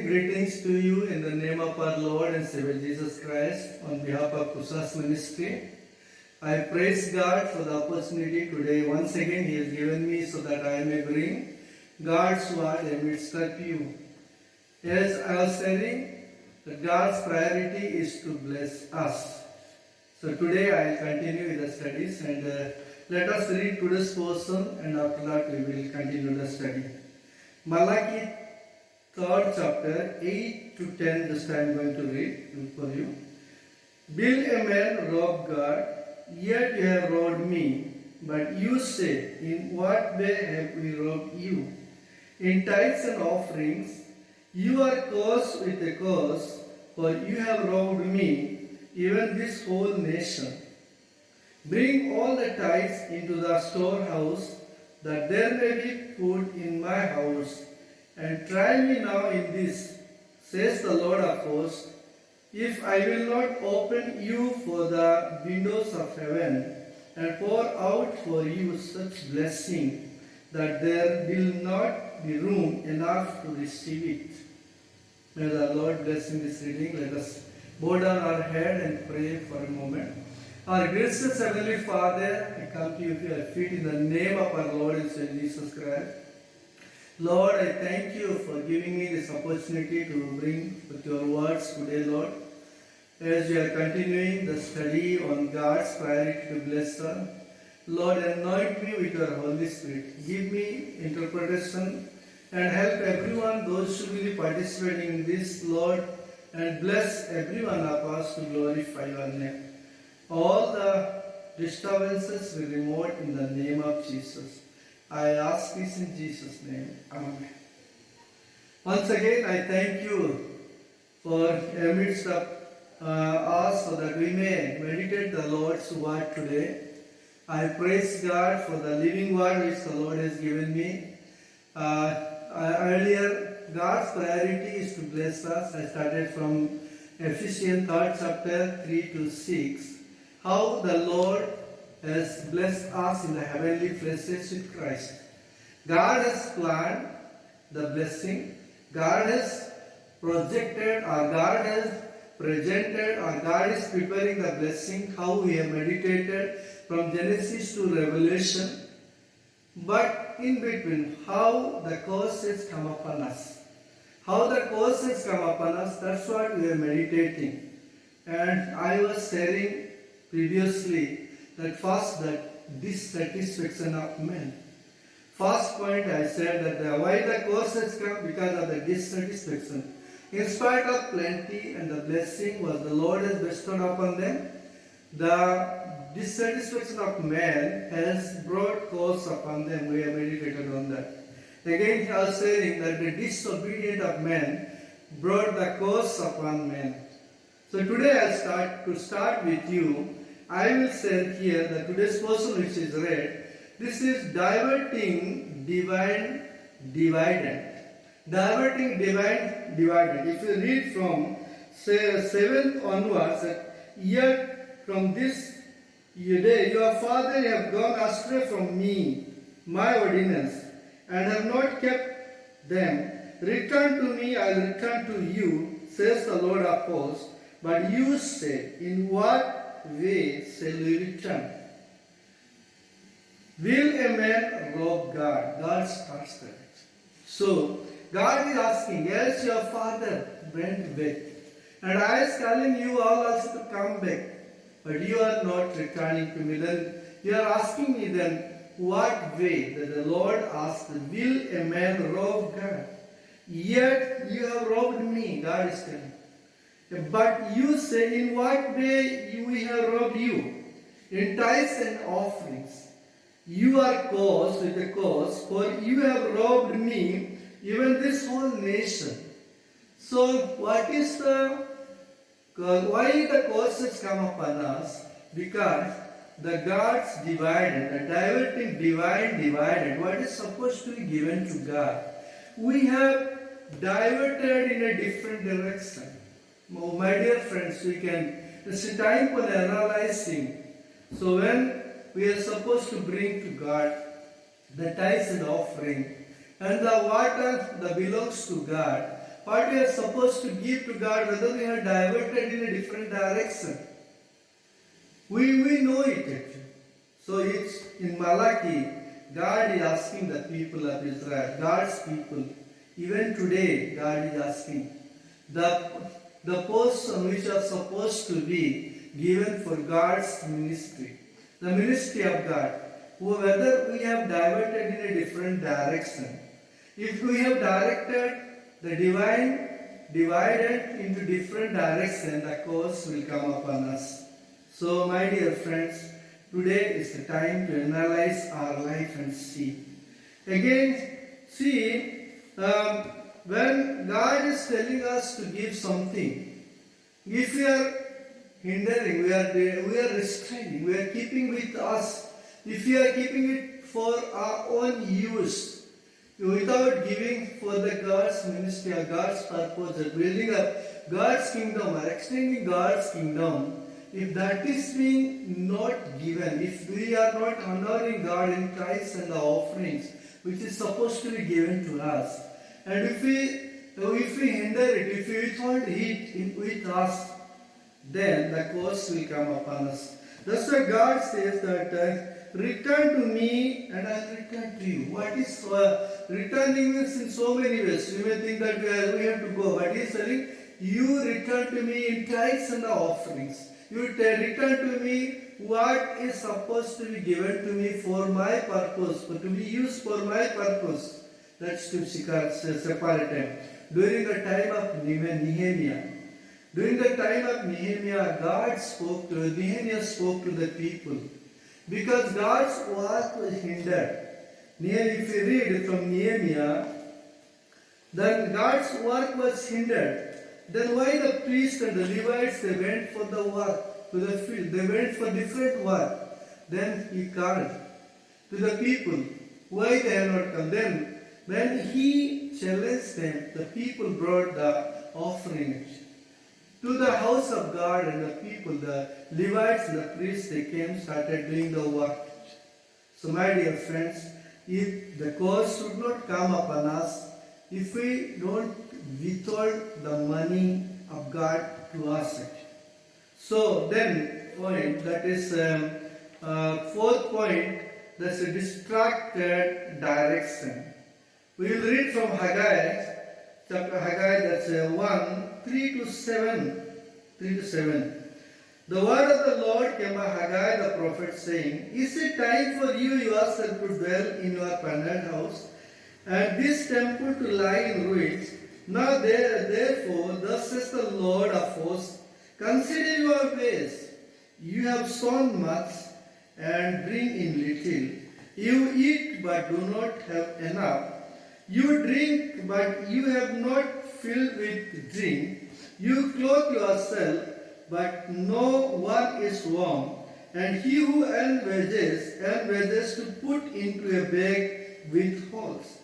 greetings to you in the name of our Lord and Savior Jesus Christ on behalf of Kusas Ministry. I praise God for the opportunity today. Once again, He has given me so that I may bring God's word amidst of you. As I was saying, that God's priority is to bless us. So today I will continue with the studies and let us read today's portion and after that we will continue the study. Malachi 3rd chapter 8 to 10, this I am going to read for you. Will a man rob God? Yet you have robbed me. But you say, in what way have we robbed you? In tithes and offerings, you are cursed with a curse, for you have robbed me, even this whole nation. Bring all the tithes into the storehouse, that there may be food in my house. And try me now in this, says the Lord of hosts, if I will not open you for the windows of heaven and pour out for you such blessing that there will not be room enough to receive it. May the Lord bless in this reading. Let us bow down our head and pray for a moment. Our gracious Heavenly Father, I come to you with your feet in the name of our Lord and Savior Jesus Christ. Lord, I thank you for giving me this opportunity to bring with your words today, Lord. As we are continuing the study on God's priority to bless us, Lord, anoint me with your Holy Spirit. Give me interpretation and help everyone, those who will be participating in this, Lord, and bless every one of us to glorify your name. All the disturbances will be removed in the name of Jesus. I ask this in Jesus' name. Amen. Once again, I thank you for amidst of us so that we may meditate the Lord's word today. I praise God for the living word which the Lord has given me. Earlier, God's priority is to bless us. I started from Ephesians 3rd chapter 3 to 6. How the Lord has blessed us in the heavenly places with Christ. God has planned the blessing. God has projected, or God has presented, or God is preparing the blessing, how we have meditated from Genesis to Revelation. But in between, how the curses come upon us. How the curses come upon us, that's what we are meditating. And I was sharing previously that first, that dissatisfaction of men. First point I said that why the curses come, because of the dissatisfaction. In spite of plenty and the blessing was the Lord has bestowed upon them, the dissatisfaction of man has brought curse upon them. We have meditated on that. Again, I was saying that the disobedience of man brought the curse upon men. So today I'll start with you. I will say here that today's portion which is read, this is diverting divine dividend. Diverting divine dividend. If you read from say 7th onwards, yet from this day your father have gone astray from me, my ordinance, and have not kept them. Return to me, I will return to you, says the Lord of hosts. But you say, in what way shall we return? Will a man rob God? God starts that. So, God is asking, yes, your father went back. And I was calling you all also to come back. But you are not returning to me. Then you are asking me then, what way? That the Lord asked, will a man rob God? Yet you have robbed me, God is telling. But you say, in what way we have robbed you? In tithes and offerings. You are cursed with a curse, for you have robbed me, even this whole nation. So, what is why the curses come upon us? Because the gods divided, the diverting divine divided, what is supposed to be given to God, we have diverted in a different direction. Oh, my dear friends, it's a time for analyzing. So when we are supposed to bring to God the tithes and offering, and the water that belongs to God, what we are supposed to give to God, whether we are diverted in a different direction. We know it actually. So it's in Malachi, God is asking the people of Israel, God's people, even today, God is asking the person which are supposed to be given for God's ministry, the ministry of God, whether we have diverted in a different direction. If we have directed the divine divided into different direction, the curse will come upon us. So, my dear friends, today is the time to analyze our life and see. Again, see, when God is telling us to give something, if we are hindering, we are restraining, we are keeping with us, if we are keeping it for our own use, without giving for the God's ministry or God's purpose, or building up God's kingdom or extending God's kingdom, if that is being not given, if we are not honoring God in tithes and the offerings, which is supposed to be given to us, and if we hinder it, if we withhold it with us, then the curse will come upon us. That's why God says that return to me and I will return to you. What is returning means in so many ways. You may think that we have to go, but He is telling, you return to me in tithes and the offerings. You return to me what is supposed to be given to me for my purpose, to be used for my purpose. That's to separate time. During the time of Nehemiah, Nehemiah spoke to the people. Because God's work was hindered. If you read from Nehemiah, then God's work was hindered. Then why the priests and the Levites, they went for the work, to the field, they went for different work. Then he called to the people, why they have not come? Then when he challenged them, the people brought the offering to the house of God, and the people, the Levites, the priests, they came, started doing the work. So my dear friends, if the curse should not come upon us, if we don't withhold the money of God to us. So then, point, that is fourth point, that's a distracted direction. We will read from Haggai, chapter Haggai, that's 1, 3 to 7. The word of the Lord came by Haggai the prophet, saying, is it time for you yourself to dwell in your paneled house, and this temple to lie in ruins? Now therefore, thus says the Lord of hosts, consider your ways. You have sown much and bring in little. You eat but do not have enough. You drink but you have not filled with drink. You clothe yourself but no one is warm. And he who earns wages to put into a bag with holes.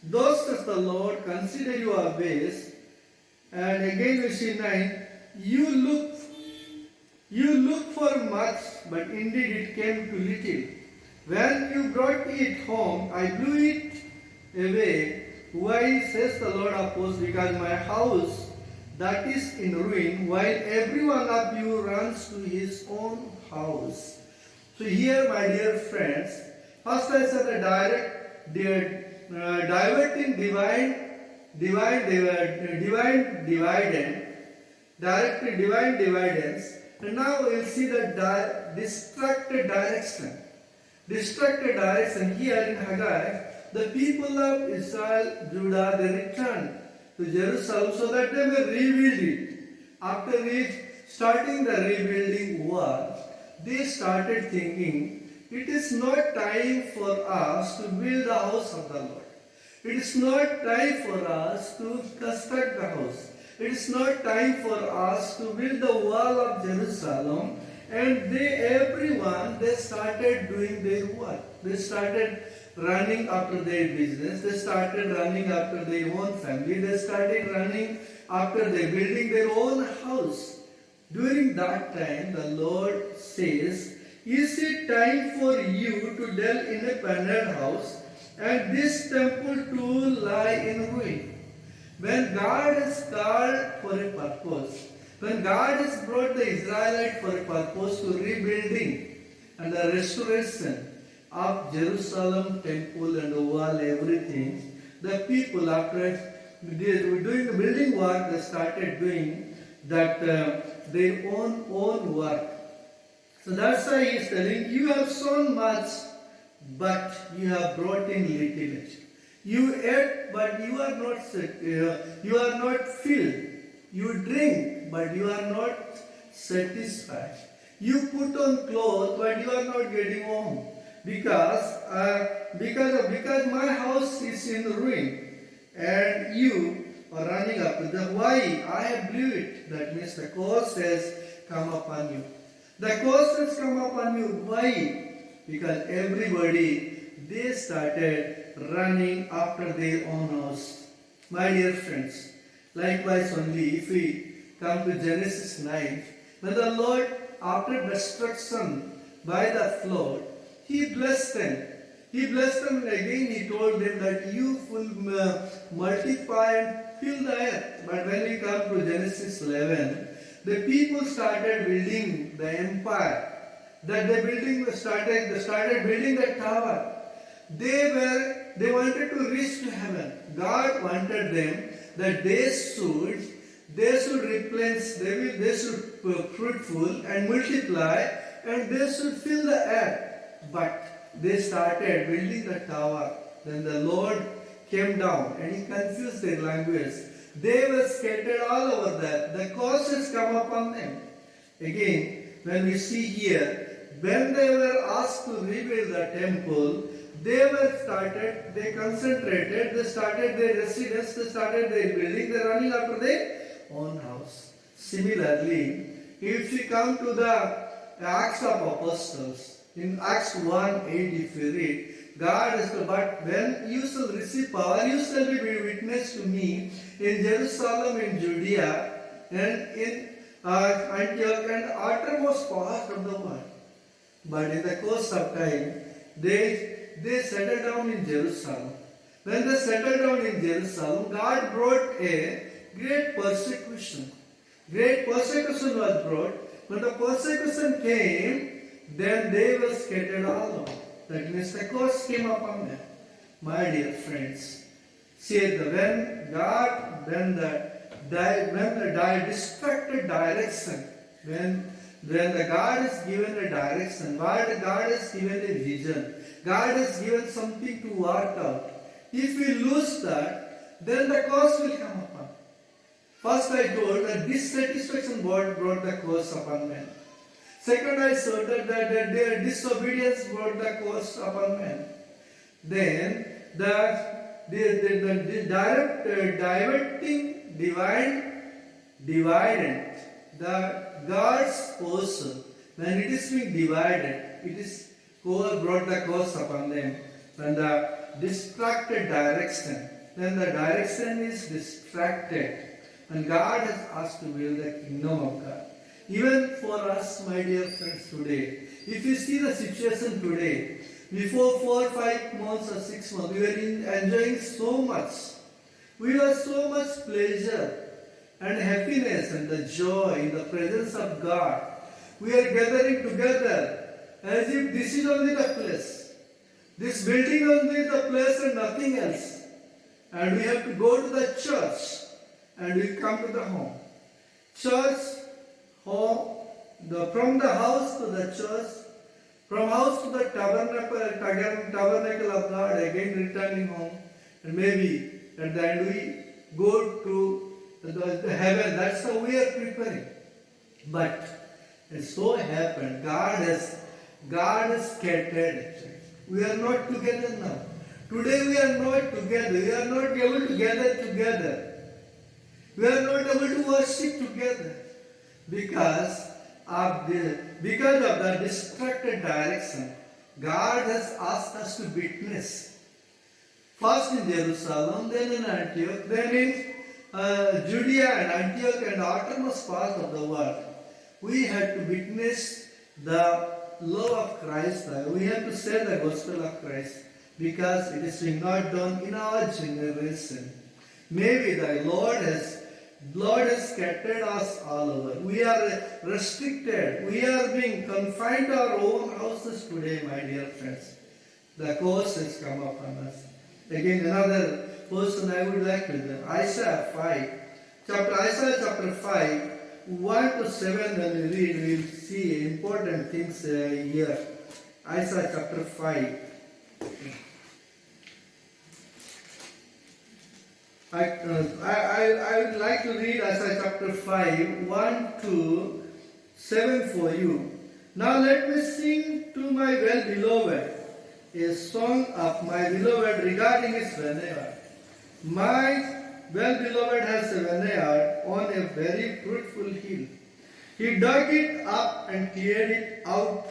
Thus says the Lord, consider your ways. And again we see 9, you look for much, but indeed it came to little. When you brought it home, I blew it away. Why, says the Lord of hosts, because my house that is in ruin, while every one of you runs to his own house. So here, my dear friends, first I said diverting divine dividends, and now we'll see the distracted direction. Distracted direction here in Haggai, the people of Israel, Judah, they returned to Jerusalem so that they may rebuild it. After starting the rebuilding work, they started thinking, it is not time for us to build the house of the Lord. It is not time for us to construct the house. It is not time for us to build the wall of Jerusalem. And everyone started doing their work. They started running after their business. They started running after their own family. They started running after they building their own house. During that time, the Lord says, is it time for you to dwell in a paneled house and this temple to lie in ruin? When God is called for a purpose, when God has brought the Israelites for a purpose to rebuilding and the restoration of Jerusalem temple and the wall, everything, the people after they were doing the building work, they started doing that their own work. So that's why he is telling, you have sown much, but you have brought in little. You ate, but you are not you are not filled. You drink, but you are not satisfied. You put on clothes, but you are not getting warm. Because my house is in ruin, and you are running up. The why I have blew it. That means the curse has come upon you. The curse has come upon you. Why? Because everybody, they started running after their own house. My dear friends, likewise only if we come to Genesis 9, when the Lord, after destruction by the flood, He blessed them. He blessed them, and again He told them that you will multiply and fill the earth. But when we come to Genesis 11, the people started building the empire. That they started building the tower. They wanted to reach to heaven. God wanted them that they should replenish, they should be fruitful and multiply, and they should fill the earth. But they started building the tower. Then the Lord came down and He confused their language. They were scattered all over that. The curse has come upon them. Again, when we see here, when they were asked to rebuild the temple, they concentrated, they started their residence, they started their building, they running after their own house. Similarly, if we come to the Acts of Apostles, in Acts 1:8, if we read, God is the, but when you shall receive power, you shall be witness to me in Jerusalem, in Judea, and in Antioch, and uttermost part of the world. But in the course of time, they settled down in Jerusalem. When they settled down in Jerusalem, God brought a great persecution. Great persecution was brought. When the persecution came, then they were scattered all over. That means the curse came upon them. My dear friends, see when the distracted direction, when the God has given a direction, God has given a vision, God has given something to work out. If we lose that, then the curse will come upon. First I told that dissatisfaction brought the curse upon men. Second I saw that their disobedience brought the curse upon men. Then the divided, the God's portion, when it is being divided, it is brought the curse upon them. When the distracted direction, when the direction is distracted, and God has asked to build the kingdom of God. Even for us, my dear friends, today, if you see the situation today, before 4, 5 months or 6 months, we were enjoying so much. We have so much pleasure and happiness and the joy in the presence of God. We are gathering together as if this is only the place. This building only is the place and nothing else. And we have to go to the church and we come to the home. Church, home, from the house to the church, from house to the tabernacle of God, again returning home, and maybe at the end we go to the heaven. That's how we are preparing. But it so happened, God has scattered. We are not together now. Today we are not together. We are not able to gather together. We are not able to worship together because of the distracted direction. God has asked us to witness. First in Jerusalem, then in Antioch, then in Judea and Antioch and the uttermost part of the world. We had to witness the love of Christ. We have to share the gospel of Christ because it is being not done in our generation. Maybe the Lord has scattered us all over. We are restricted. We are being confined to our own houses today, my dear friends. The curse has come upon us. Again, another person I would like to do. Isaiah chapter 5, 1 to 7, when we read, we will see important things here. Isaiah chapter 5. I would like to read Isaiah chapter 5, 1 to 7 for you. Now let me sing to my well-beloved a song of my beloved regarding his vineyard. My well-beloved has a vineyard on a very fruitful hill. He dug it up and cleared it out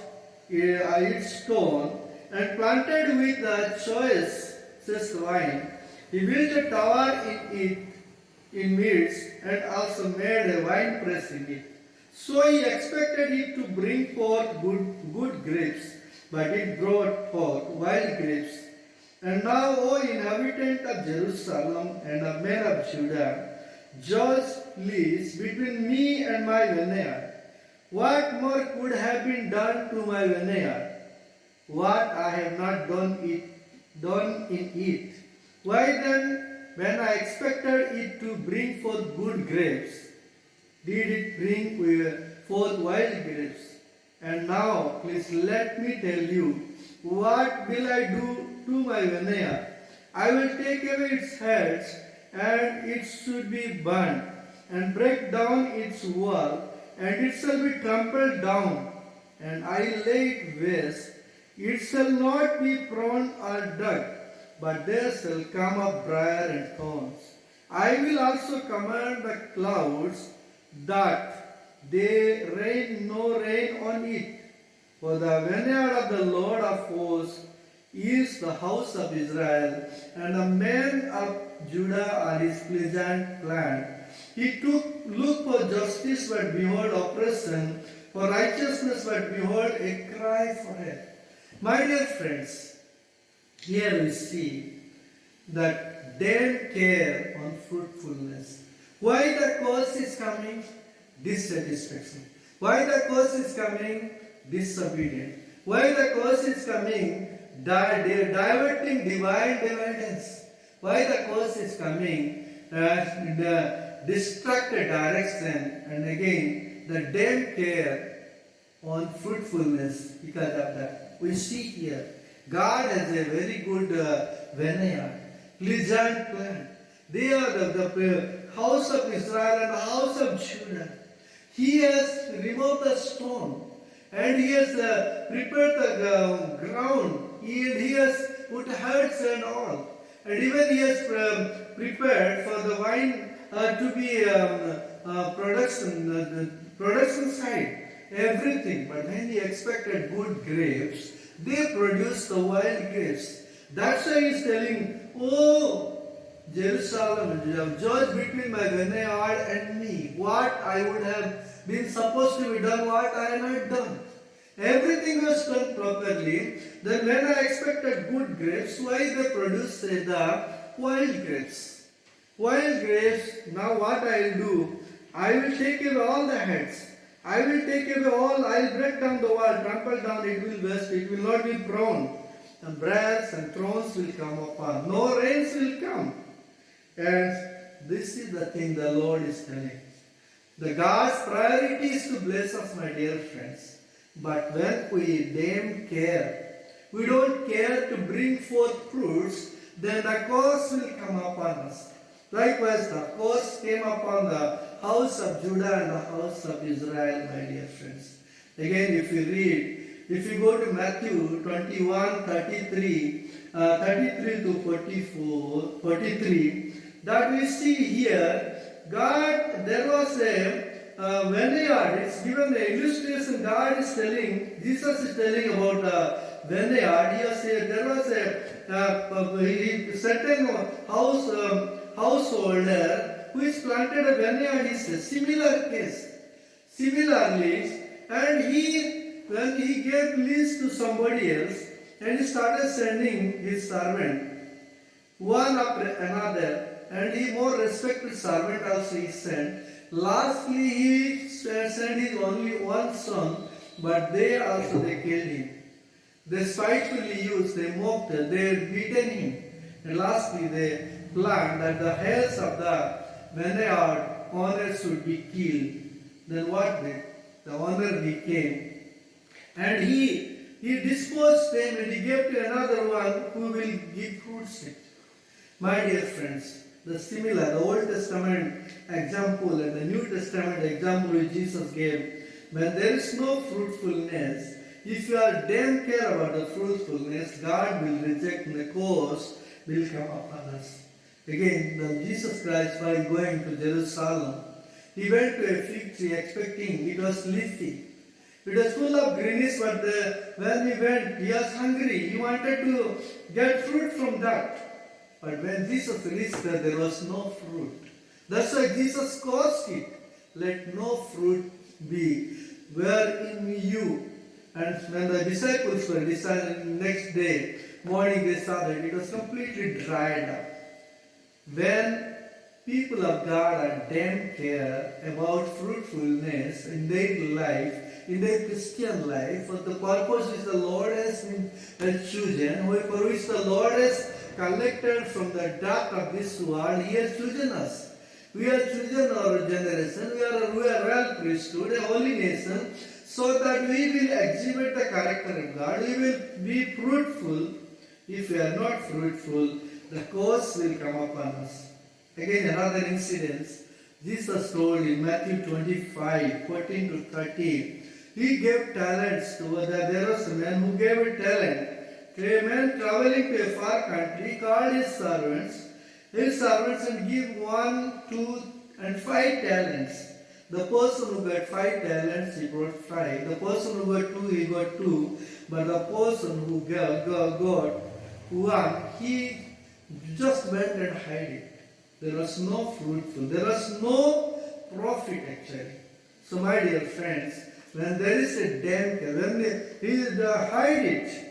its stone and planted with the choicest wine. He built a tower in midst and also made a winepress in it. So he expected it to bring forth good grapes, but it brought forth wild grapes. And now, O inhabitant of Jerusalem and of men of Judah, judge leads between me and my vineyard. What more could have been done to my vineyard? What I have not done in it? Why then, when I expected it to bring forth good grapes, did it bring forth wild grapes? And now, please let me tell you, what will I do to my vineyard? I will take away its heads, and it should be burnt, and break down its wall, and it shall be trampled down, and I lay it waste. It shall not be pruned or dug, but there shall come up briar and thorns. I will also command the clouds that they rain no rain on it. For the vineyard of the Lord of hosts is the house of Israel, and the men of Judah are his pleasant plant. He looked for justice, but behold oppression, for righteousness, but behold a cry for help. My dear friends, here we see that they care on fruitfulness. Why the curse is coming? Dissatisfaction. Why the curse is coming? Disobedience. Why the curse is coming? Diverting divine dividends. Why the curse is coming? The distracted direction, and again the damn care on fruitfulness because of that. We see here, God has a very good vineyard, pleasant plant. They are the house of Israel and the house of Judah. He has removed the stone, and he has prepared the ground. He has put heads and all, and even he has prepared for the wine to be production side. Everything, but when he expected good grapes, they produced the wild grapes. That's why he's telling, oh, Jerusalem, judge between my vineyard and me. What I would have been supposed to be done, what I had not done. Everything was done properly. Then when I expected good grapes, why they produced the wild grapes? Wild grapes, now what I will do, I will take away all the heads. I will take away all, I will break down the wall, trample down, it will waste, it will not be prone. And briars and thorns will come upon. No rains will come. And this is the thing the Lord is telling. The God's priority is to bless us, my dear friends. But when we damn care, we don't care to bring forth fruits, then the curse will come upon us. Likewise, the curse came upon the house of Judah and the house of Israel, my dear friends. Again, if you go to Matthew 21, 33 to 43, that we see here, God, there was a vineyard. It's given the illustration. God is telling, Jesus is telling about a vineyard. He has said there was a certain householder who is planted a vineyard. Is a similar case. Similarly, and when he gave lease to somebody else, and he started sending his servant one after another and he more respected servant also he sent. Lastly, he sent his only one son, but they killed him. They spitefully used, they mocked, they beaten him. And lastly, they planned that the heirs of the vineyard owners should be killed. Then what did? The owner became. And he disposed them and he gave to another one who will give fruits. My dear friends, the Old Testament example and the New Testament example which Jesus gave, when there is no fruitfulness, if you are damn care about the fruitfulness, God will reject and the curse will come upon us. Again, Jesus Christ, while going to Jerusalem, he went to a fig tree expecting it was leafy. It was full of greenness, but when he went, he was hungry. He wanted to get fruit from that. But when Jesus reached there was no fruit. That's why Jesus caused it. Let no fruit be where in you. And when the disciples were decided next day morning, they saw that it was completely dried up. When people of God are damn care about fruitfulness in their life, in their Christian life, for the purpose which the Lord has chosen, for which the Lord has collected from the dust of this world, He has chosen us. We are chosen our generation, we are royal priesthood, a holy nation, so that we will exhibit the character of God, we will be fruitful. If we are not fruitful, the curse will come upon us. Again, another incident, Jesus told in Matthew 25, 14 to 30, He gave talents to there was a man who gave a talent. A man traveling to a far country called his servants and give 1, 2, and 5 talents. The person who got 5 talents, he brought 5. The person who got 2, he got 2. But the person who got 1, he just went and hid it. There was no fruitful. There was no profit actually. So my dear friends, when there is a damn, when he hide it,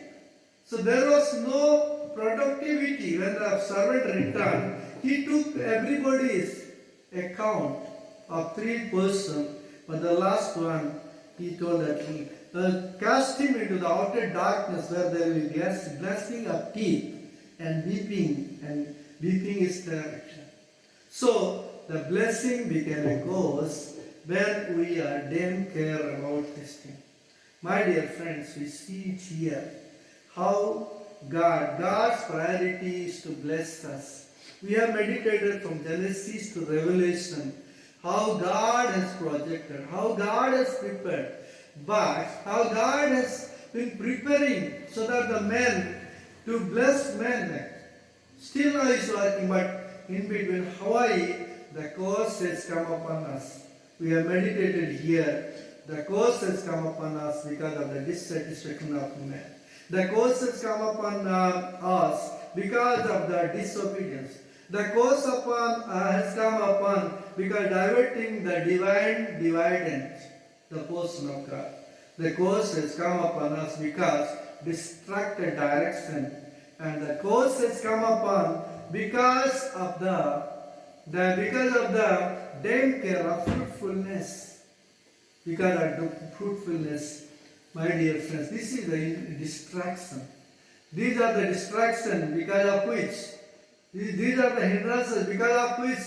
so there was no productivity. When the servant returned, he took everybody's account of 3 persons, but the last one, he told that he cast him into the outer darkness where there will be gnashing of teeth and weeping is direction. So the blessing became a curse when we are damn care about this thing. My dear friends, we see it here how God's priority is to bless us. We have meditated from Genesis to Revelation, how God has projected, how God has prepared, but how God has been preparing so that the men to bless men. Still now is working, but in between Hawaii, the curse has come upon us. We have meditated here. The curse has come upon us because of the dissatisfaction of men. The curse has come upon us because of the disobedience. The curse has come upon because diverting the divine dividend, the person of God. The curse has come upon us because distracted direction, and the curse has come upon because of the damn care of fruitfulness. Because of the fruitfulness, my dear friends, this is the distraction. These are the distractions because of which, these are the hindrances because of which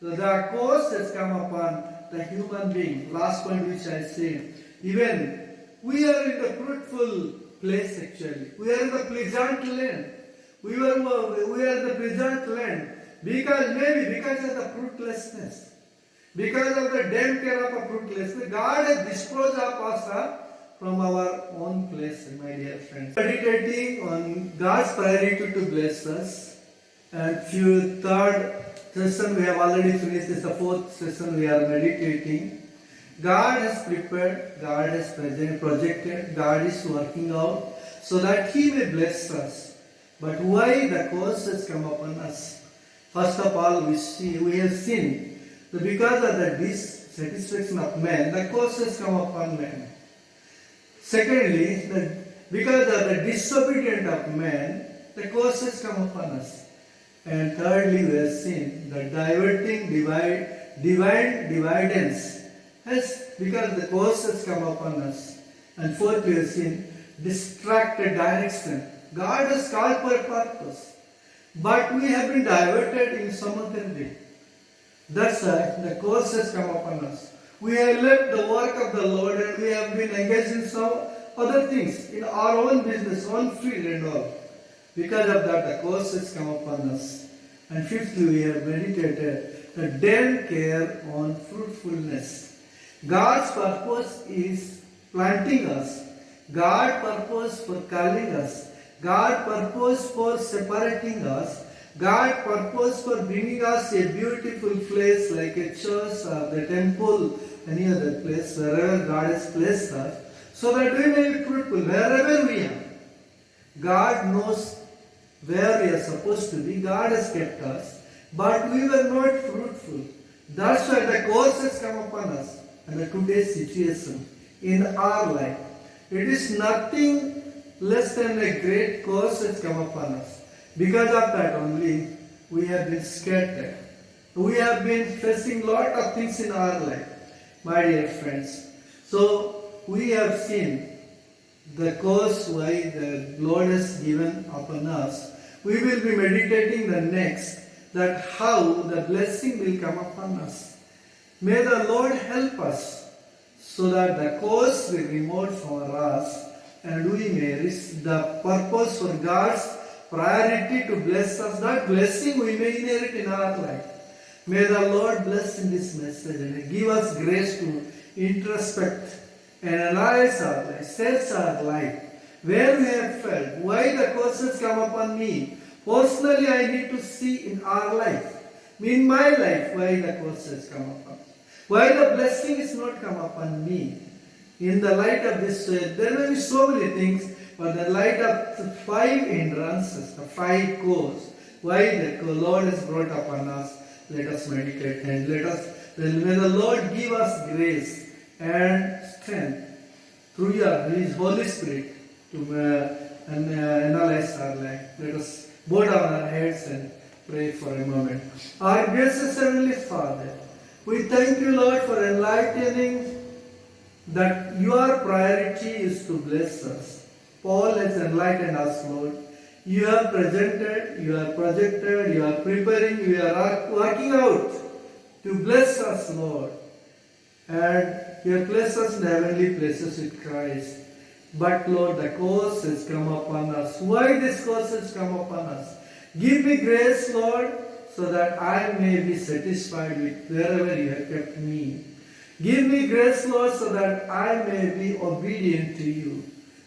the curse has come upon the human being. Last point which I said, even we are in the fruitful place actually. We are in the pleasant land. We are in the pleasant land because of the fruitlessness. Because of the damn care of a fruitlessness, God has disposed of us from our own place, my dear friends. Meditating on God's priority to bless us. And third session we have already finished. This is the 4th session we are meditating. God has prepared, God has projected, God is working out so that He may bless us. But why the curse has come upon us? First of all, we have sinned. So because of the dissatisfaction of man, the curse has come upon man. Secondly, because of the disobedience of man, the curse has come upon us. And thirdly, we have seen the divine dividends has, because the curse has come upon us. And fourth, we have seen distracted direction. God has called for a purpose, but we have been diverted in some other way. That's why the curse has come upon us. We have left the work of the Lord and we have been engaged in some other things, in our own business, own field and all. Because of that, the curse has come upon us. And fifthly, we have meditated the then care on fruitfulness. God's purpose is planting us. God's purpose for calling us. God's purpose for separating us. God's purpose for bringing us a beautiful place like a church or the temple, any other place, wherever God has placed us, so that we may be fruitful wherever we are. God knows where we are supposed to be. God has kept us, but we were not fruitful. That's why the curse has come upon us and the today's situation in our life. It is nothing less than a great curse has come upon us. Because of that only, we have been scattered. We have been facing lot of things in our life, my dear friends. So, we have seen the curse why the Lord has given upon us. We will be meditating the next, that how the blessing will come upon us. May the Lord help us so that the curse will be removed from us and we may reach the purpose for God's priority to bless us. That blessing we may inherit in our life. May the Lord bless in this message and give us grace to introspect and analyze our life, search our life, where we have felt, why the curses come upon me. Personally, I need to see in our life, in my life, why the curses come upon. Why the blessing is not come upon me. In the light of this, there may be so many things, but the light of the 5 hindrances, the 5 cores, why the Lord has brought upon us, let us meditate and may the Lord give us grace and strength through His Holy Spirit to analyze our life. Let us bow down our heads and pray for a moment. Our gracious Heavenly Father, we thank you, Lord, for enlightening that your priority is to bless us. Paul has enlightened us, Lord. You have presented, you are projected, you are preparing, you are working out to bless us, Lord. And you have placed us in heavenly places with Christ. But Lord, the curse has come upon us. Why this curse has come upon us? Give me grace, Lord, so that I may be satisfied with wherever you have kept me. Give me grace, Lord, so that I may be obedient to you.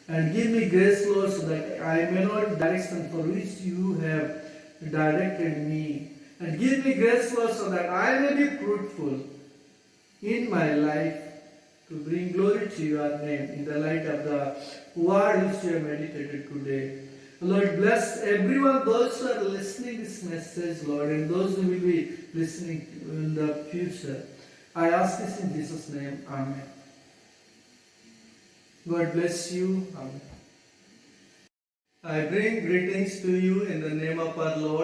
And give me grace, Lord, so that I may not direction for which you have directed me. And give me grace, Lord, so that I may be fruitful in my life to bring glory to your name in the light of the word which you have meditated today. Lord, bless everyone, those who are listening this message, Lord, and those who will be listening in the future. I ask this in Jesus' name. Amen. God bless you. Amen. I bring greetings to you in the name of our Lord.